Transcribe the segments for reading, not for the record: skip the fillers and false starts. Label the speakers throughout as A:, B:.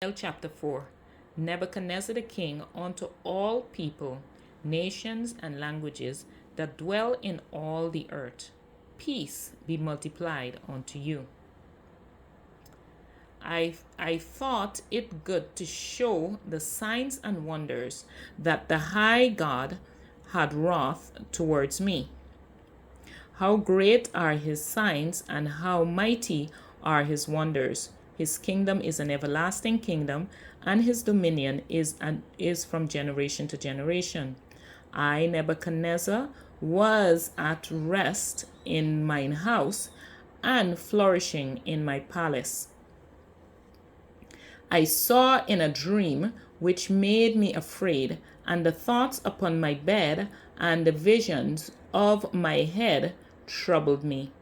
A: Daniel chapter 4. Nebuchadnezzar the king unto all people, nations, and languages that dwell in all the earth. Peace be multiplied unto you. I thought it good to show the signs and wonders that the high God had wrought towards me. How great are his signs, and how mighty are his wonders. His kingdom is an everlasting kingdom, and his dominion is from generation to generation. I, Nebuchadnezzar, was at rest in mine house, and flourishing in my palace. I saw in a dream which made me afraid, and the thoughts upon my bed and the visions of my head troubled me.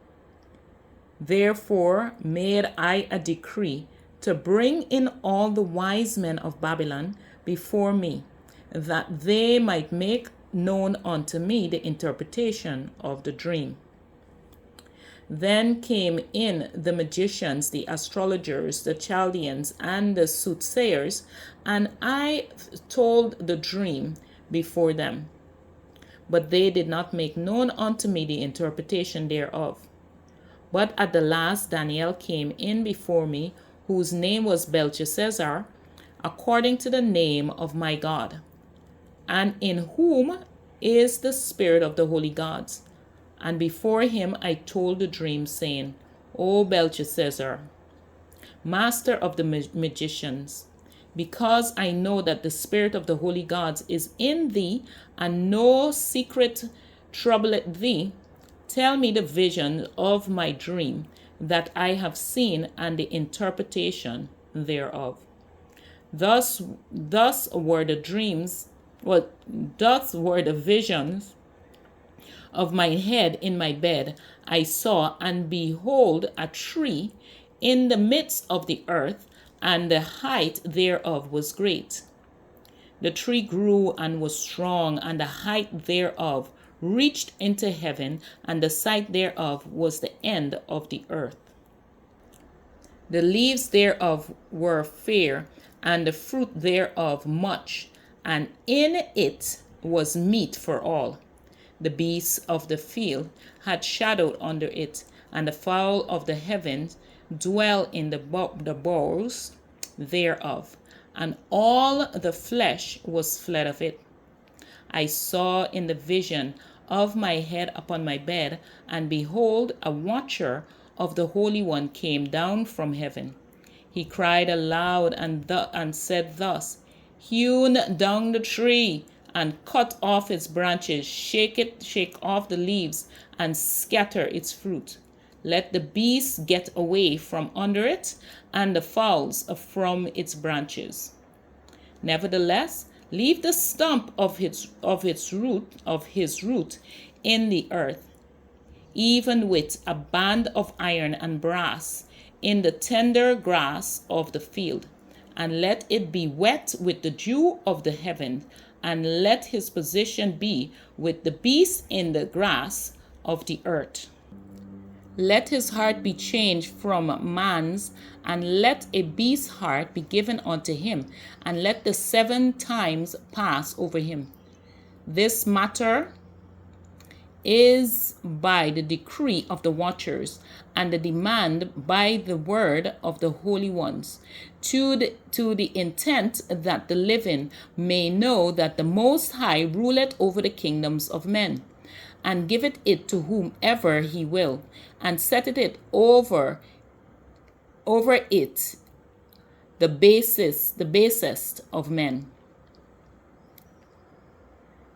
A: Therefore made I a decree to bring in all the wise men of Babylon before me, that they might make known unto me the interpretation of the dream. Then came in the magicians, the astrologers, the Chaldeans, and the soothsayers, and I told the dream before them. But they did not make known unto me the interpretation thereof. But at the last Daniel came in before me, whose name was Belteshazzar, according to the name of my God, and in whom is the spirit of the holy gods. And before him I told the dream, saying, O Belteshazzar, master of the magicians, because I know that the spirit of the holy gods is in thee, and no secret troubleth thee, tell me the vision of my dream that I have seen, and the interpretation thereof. Thus were the dreams, thus were the visions of my head in my bed. I saw, and behold, a tree in the midst of the earth, and the height thereof was great. The tree grew and was strong, and the height thereof reached into heaven, and the sight thereof was the end of the earth. The leaves thereof were fair, and the fruit thereof much, and in it was meat for all. The beasts of the field had shadowed under it, and the fowl of the heavens dwell in the boughs thereof, and all the flesh was fled of it. I saw in the vision of my head upon my bed, and behold, a watcher of the Holy One came down from heaven. He cried aloud and said thus, Hewn down the tree, and cut off its branches, shake off the leaves, and scatter its fruit. Let the beasts get away from under it, and the fowls from its branches. Nevertheless, leave the stump of his root in the earth, even with a band of iron and brass in the tender grass of the field, and let it be wet with the dew of the heaven, and let his position be with the beasts in the grass of the earth. Let his heart be changed from man's, and let a beast's heart be given unto him, and let the 7 times pass over him. This matter is by the decree of the watchers, and the demand by the word of the holy ones, to the intent that the living may know that the Most High ruleth over the kingdoms of men, and giveth it to whomever he will, and setteth it over it the basest of men.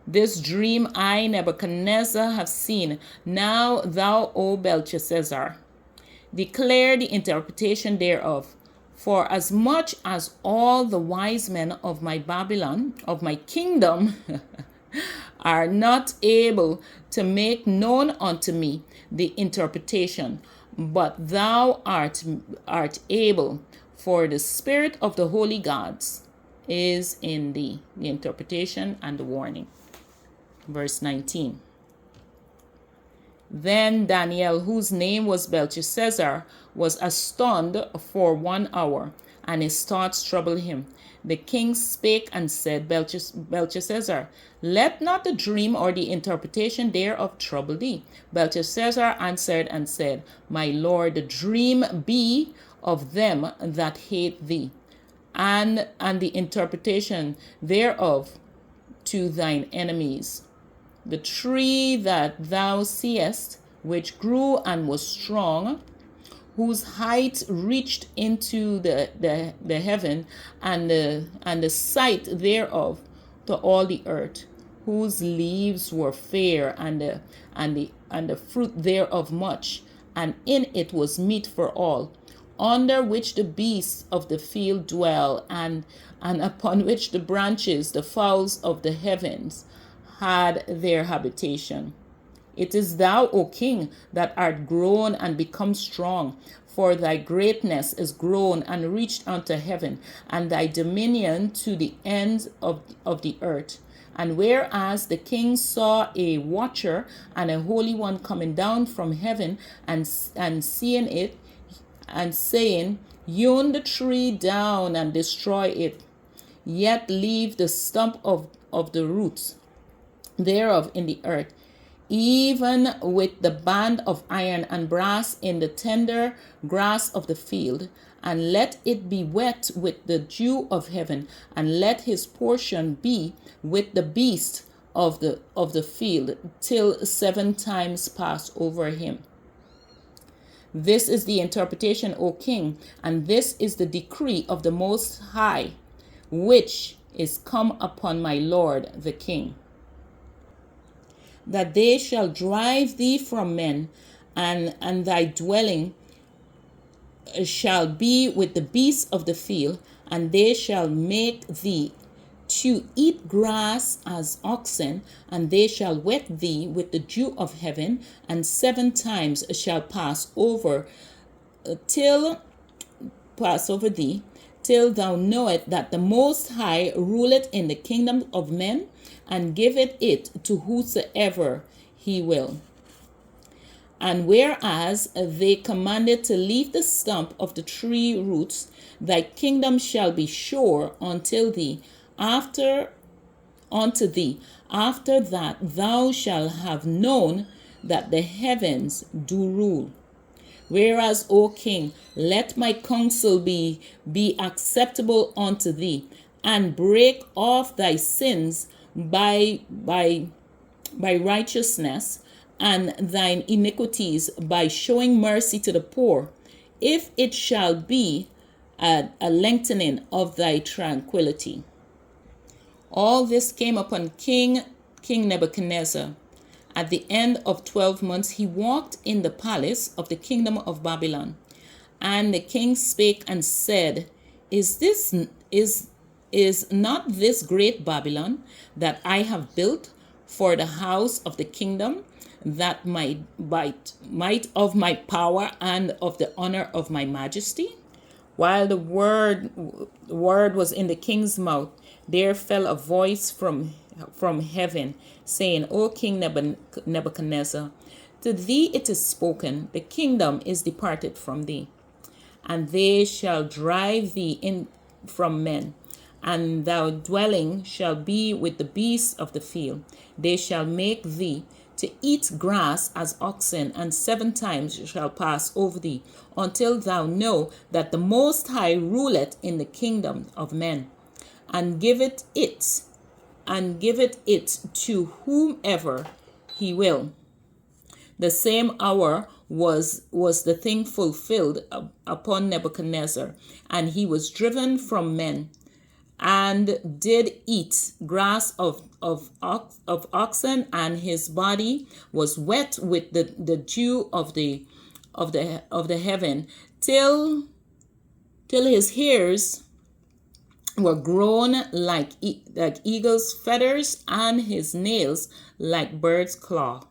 A: This dream I, Nebuchadnezzar, have seen. Now thou, O Belteshazzar, declare the interpretation thereof. For as much as all the wise men of my Babylon, of my kingdom, are not able to make known unto me the interpretation, but thou art able, for the spirit of the holy gods is in thee. The interpretation and the warning. Verse 19. Then Daniel, whose name was Belteshazzar, was astonished for 1 hour, and his thoughts troubled him. The king spake and said, Belteshazzar, let not the dream or the interpretation thereof trouble thee. Belteshazzar answered and said, My lord, the dream be of them that hate thee, and the interpretation thereof to thine enemies. The tree that thou seest, which grew and was strong, whose height reached into the heaven, and the sight thereof to all the earth, whose leaves were fair, and the fruit thereof much, and in it was meat for all, under which the beasts of the field dwell, and upon which the branches, the fowls of the heavens, had their habitation. It is thou, O king, that art grown and become strong, for thy greatness is grown and reached unto heaven, and thy dominion to the ends of the earth. And whereas the king saw a watcher and a holy one coming down from heaven, and seeing it, and saying, Hewn the tree down and destroy it, yet leave the stump of the roots thereof in the earth, even with the band of iron and brass in the tender grass of the field, and let it be wet with the dew of heaven, and let his portion be with the beast of the field, till 7 times pass over him. This is the interpretation, O king, and this is the decree of the Most High, which is come upon my lord the king, that they shall drive thee from men, and thy dwelling shall be with the beasts of the field, and they shall make thee to eat grass as oxen, and they shall wet thee with the dew of heaven, and 7 times shall pass over thee, till thou knowest that the Most High ruleth in the kingdom of men, and giveth it to whosoever he will. And whereas they commanded to leave the stump of the tree roots, thy kingdom shall be sure unto thee. After that thou shalt have known that the heavens do rule. Whereas, O king, let my counsel be acceptable unto thee, and break off thy sins by righteousness, and thine iniquities by showing mercy to the poor, if it shall be a lengthening of thy tranquility. All this came upon King Nebuchadnezzar. At the end of 12 months he walked in the palace of the kingdom of Babylon. And the king spake and said, Is not this great Babylon that I have built for the house of the kingdom, that might of my power and of the honor of my majesty? While the word was in the king's mouth, there fell a voice from heaven, saying, O King Nebuchadnezzar, to thee it is spoken, the kingdom is departed from thee, and they shall drive thee in from men, and thy dwelling shall be with the beasts of the field. They shall make thee to eat grass as oxen, and 7 times shall pass over thee, until thou know that the Most High ruleth in the kingdom of men, and giveth it to whomever he will. The same hour was the thing fulfilled upon Nebuchadnezzar, and he was driven from men, and did eat grass of oxen, and his body was wet with the dew of the heaven, till his hairs were grown like eagle's feathers, and his nails like bird's claw.